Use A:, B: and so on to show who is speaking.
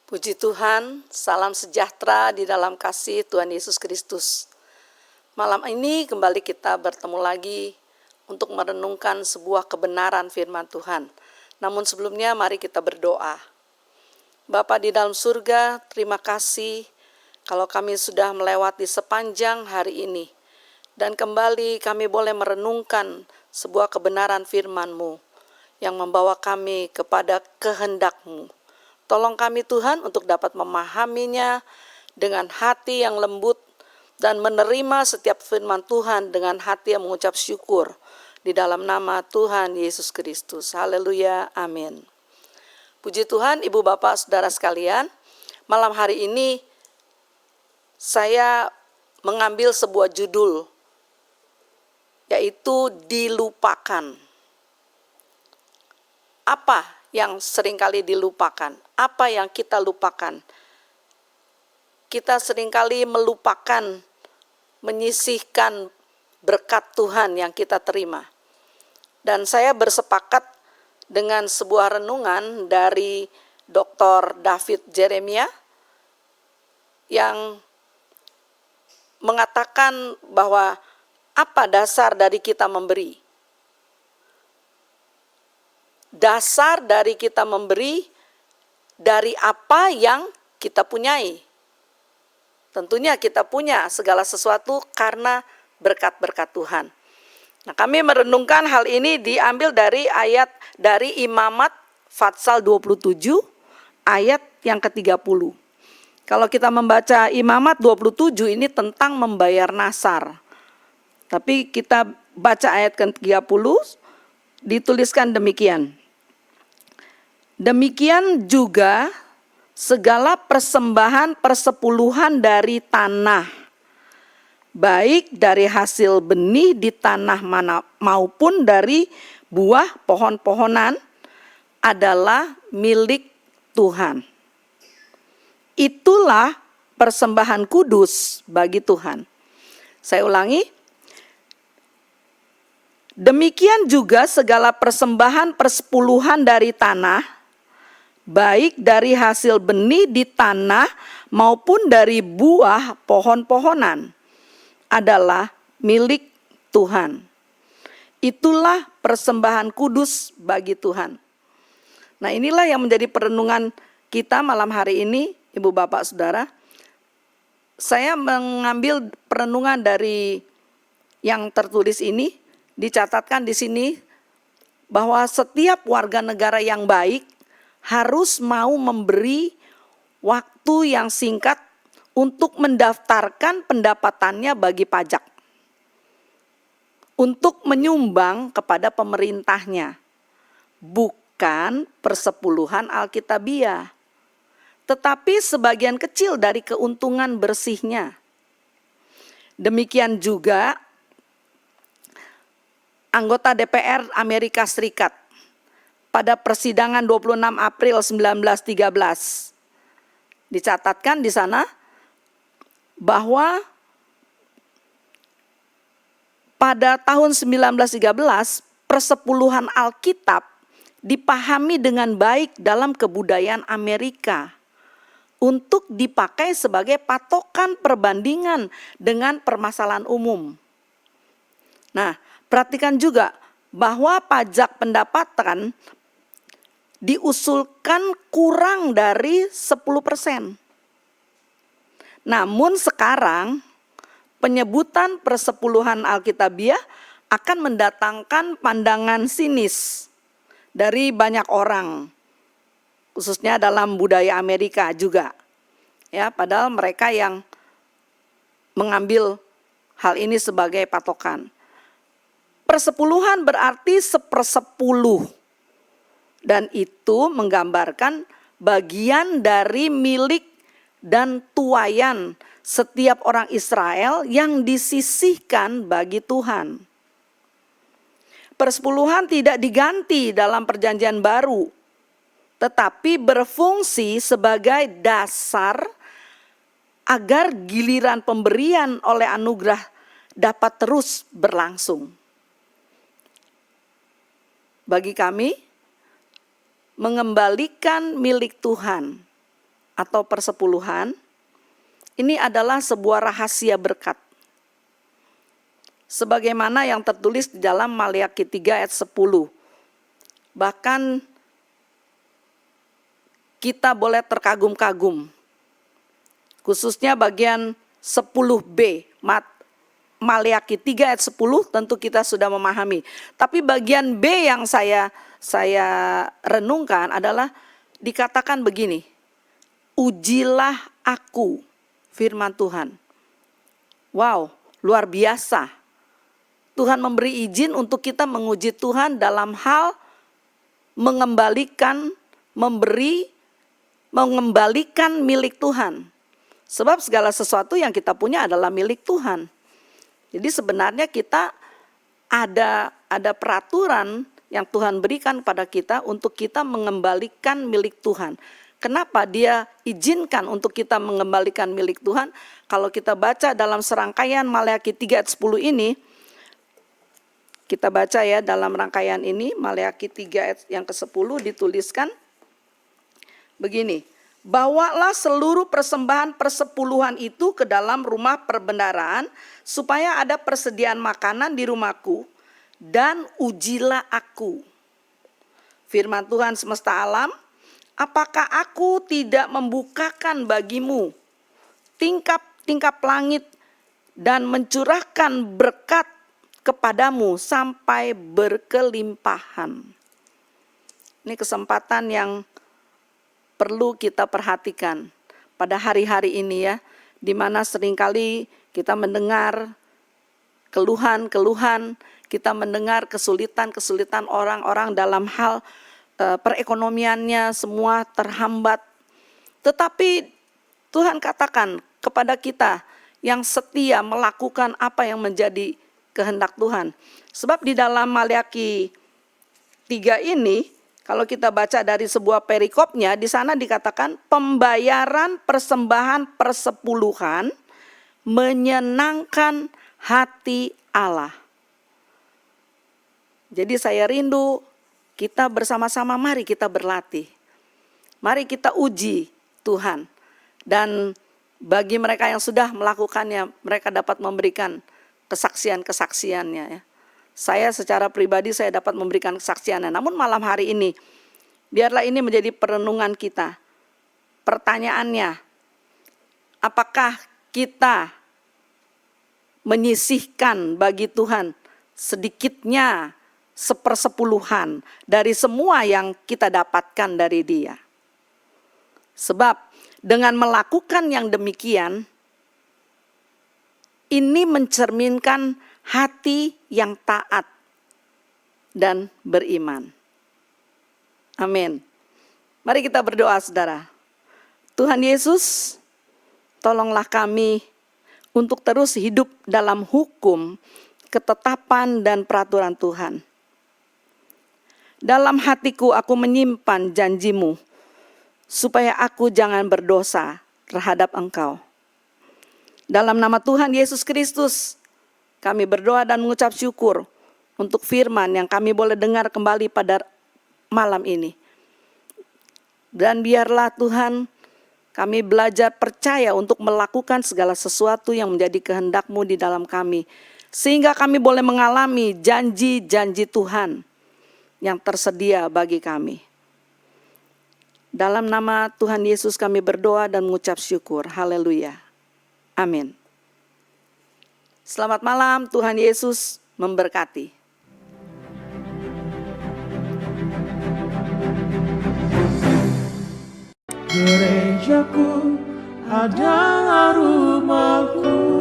A: Puji Tuhan, salam sejahtera di dalam kasih Tuhan Yesus Kristus. Malam ini kembali kita bertemu lagi untuk merenungkan sebuah kebenaran firman Tuhan. Namun sebelumnya mari kita berdoa. Bapa di dalam surga, terima kasih kalau kami sudah melewati sepanjang hari ini. Dan kembali kami boleh merenungkan sebuah kebenaran firman-Mu yang membawa kami kepada kehendak-Mu. Tolong kami Tuhan untuk dapat memahaminya dengan hati yang lembut dan menerima setiap firman Tuhan dengan hati yang mengucap syukur di dalam nama Tuhan Yesus Kristus. Haleluya, amin. Puji Tuhan, Ibu Bapak Saudara sekalian, malam hari ini saya mengambil sebuah judul, yaitu dilupakan. Apa yang seringkali dilupakan? Apa yang kita lupakan? Kita seringkali melupakan menyisihkan berkat Tuhan yang kita terima. Dan saya bersepakat dengan sebuah renungan dari Dr. David Jeremiah yang mengatakan bahwa apa dasar dari kita memberi? Dasar dari kita memberi dari apa yang kita punyai. Tentunya kita punya segala sesuatu karena berkat-berkat Tuhan. Nah, kami merenungkan hal ini diambil dari ayat dari Imamat Fatsal 27 ayat yang ke-30. Kalau kita membaca Imamat 27 ini tentang membayar nasar. Tapi kita baca ayat ke-30 dituliskan demikian. Demikian juga segala persembahan persepuluhan dari tanah, baik dari hasil benih di tanah mana maupun dari buah pohon-pohonan, adalah milik Tuhan. Itulah persembahan kudus bagi Tuhan. Saya ulangi. Demikian juga segala persembahan persepuluhan dari tanah, baik dari hasil benih di tanah maupun dari buah pohon-pohonan, adalah milik Tuhan. Itulah persembahan kudus bagi Tuhan. Nah, inilah yang menjadi perenungan kita malam hari ini, Ibu Bapak Saudara. Saya mengambil perenungan dari yang tertulis ini, dicatatkan di sini bahwa setiap warga negara yang baik harus mau memberi waktu yang singkat untuk mendaftarkan pendapatannya bagi pajak, untuk menyumbang kepada pemerintahnya, bukan persepuluhan Alkitabiah, tetapi sebagian kecil dari keuntungan bersihnya. Demikian juga anggota DPR Amerika Serikat pada persidangan 26 April 1913. Dicatatkan di sana bahwa pada tahun 1913 persepuluhan Alkitab dipahami dengan baik dalam kebudayaan Amerika untuk dipakai sebagai patokan perbandingan dengan permasalahan umum. Nah, perhatikan juga bahwa pajak pendapatan diusulkan kurang dari 10%. Namun sekarang penyebutan persepuluhan Alkitabiah akan mendatangkan pandangan sinis dari banyak orang, khususnya dalam budaya Amerika juga. Ya, padahal mereka yang mengambil hal ini sebagai patokan. Persepuluhan berarti 1/10. Dan itu menggambarkan bagian dari milik dan tuaian setiap orang Israel yang disisihkan bagi Tuhan. Persepuluhan tidak diganti dalam perjanjian baru, tetapi berfungsi sebagai dasar agar giliran pemberian oleh anugerah dapat terus berlangsung. Bagi kami, mengembalikan milik Tuhan atau persepuluhan, ini adalah sebuah rahasia berkat. Sebagaimana yang tertulis di dalam Maleakhi 3 ayat 10. Bahkan kita boleh terkagum-kagum. Khususnya bagian 10b, Maleakhi 3 ayat 10 tentu kita sudah memahami. Tapi bagian B yang saya renungkan adalah dikatakan begini. Ujilah aku, firman Tuhan. Wow, luar biasa. Tuhan memberi izin untuk kita menguji Tuhan dalam hal mengembalikan milik Tuhan. Sebab segala sesuatu yang kita punya adalah milik Tuhan. Jadi sebenarnya kita ada peraturan yang Tuhan berikan pada kita untuk kita mengembalikan milik Tuhan. Kenapa Dia izinkan untuk kita mengembalikan milik Tuhan? Kalau kita baca dalam serangkaian Maleakhi 3 ayat 10 ini, kita baca ya dalam rangkaian ini, Maleakhi 3 ayat yang ke-10 dituliskan begini. Bawalah seluruh persembahan persepuluhan itu ke dalam rumah perbendaharaan, supaya ada persediaan makanan di rumahku, dan ujilah aku. Firman Tuhan semesta alam, apakah aku tidak membukakan bagimu tingkap-tingkap langit dan mencurahkan berkat kepadamu sampai berkelimpahan. Ini kesempatan yang perlu kita perhatikan pada hari-hari ini ya, di mana seringkali kita mendengar keluhan-keluhan, kita mendengar kesulitan-kesulitan orang-orang dalam hal perekonomiannya semua terhambat. Tetapi Tuhan katakan kepada kita yang setia melakukan apa yang menjadi kehendak Tuhan. Sebab di dalam Maleakhi 3 ini, kalau kita baca dari sebuah perikopnya, di sana dikatakan pembayaran persembahan persepuluhan menyenangkan hati Allah. Jadi saya rindu kita bersama-sama, mari kita berlatih. Mari kita uji Tuhan. Dan bagi mereka yang sudah melakukannya, mereka dapat memberikan kesaksian-kesaksiannya ya. Saya secara pribadi saya dapat memberikan kesaksiannya. Namun malam hari ini, biarlah ini menjadi perenungan kita. Pertanyaannya, apakah kita menyisihkan bagi Tuhan sedikitnya 1/10 dari semua yang kita dapatkan dari Dia? Sebab dengan melakukan yang demikian, ini mencerminkan hati yang taat dan beriman. Amin. Mari kita berdoa saudara. Tuhan Yesus, tolonglah kami untuk terus hidup dalam hukum, ketetapan dan peraturan Tuhan. Dalam hatiku aku menyimpan janji-Mu, supaya aku jangan berdosa terhadap Engkau. Dalam nama Tuhan Yesus Kristus, kami berdoa dan mengucap syukur untuk firman yang kami boleh dengar kembali pada malam ini. Dan biarlah Tuhan kami belajar percaya untuk melakukan segala sesuatu yang menjadi kehendak-Mu di dalam kami. Sehingga kami boleh mengalami janji-janji Tuhan yang tersedia bagi kami. Dalam nama Tuhan Yesus kami berdoa dan mengucap syukur. Haleluya. Amin. Selamat malam, Tuhan Yesus memberkati.
B: Gerejaku adalah rumahku.